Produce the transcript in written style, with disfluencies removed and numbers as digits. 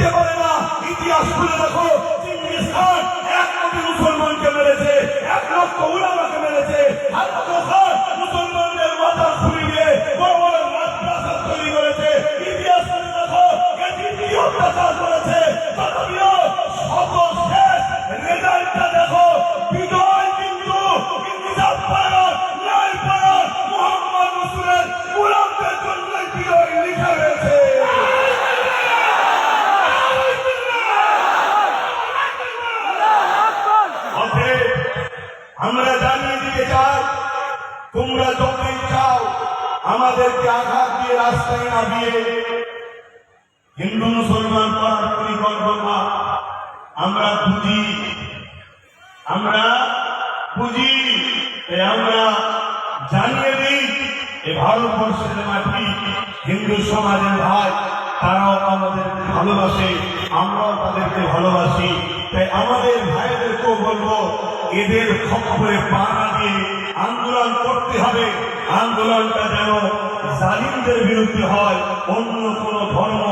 দিতে পারে না। ইতিহাস খুলে দেখো, চেঙ্গিস খান 1 কোটি মুসলমানকে মেরেছে, 1 লক্ষ উলামাকে মেরেছে। হাজার খান মুসলমানদের মাথা খুলে দিয়ে বড় বড় মাদ্রাসা তৈরি করেছে। ইতিহাস খুলে দেখো, কি অত্যাচার করেছে। তথাপিও সর্বশেষ রেজাল্টটা দেখো, বিজয় কিন্তু ইনকিলাব পাড়া, লাই পাড়া, মুহাম্মদ রাসূলের গোলামদের জন্য বিজয় লিখা হয়েছে। আমরা জানিয়ে দিতে চাই, তোমরা যতই চাও আমাদেরকে আঘাত দিয়ে রাস্তায় নামিয়ে হিন্দু মুসলমান করার পরিকল্পনা আমরা বুঝি, আমরা জানিয়ে দিই, এ ভারতবর্ষের মাটি হিন্দু সমাজের ভাই, তারাও আমাদেরকে ভালোবাসে, আমরাও তাদেরকে ভালোবাসি। তাই আমাদের ভাইদেরকেও বলবো, এদের খপ্পরে পা না দিয়ে আন্দোলন করতে হবে। আন্দোলনটা যেন জালিমদের বিরুদ্ধে হয়, অন্য কোনো ধর্ম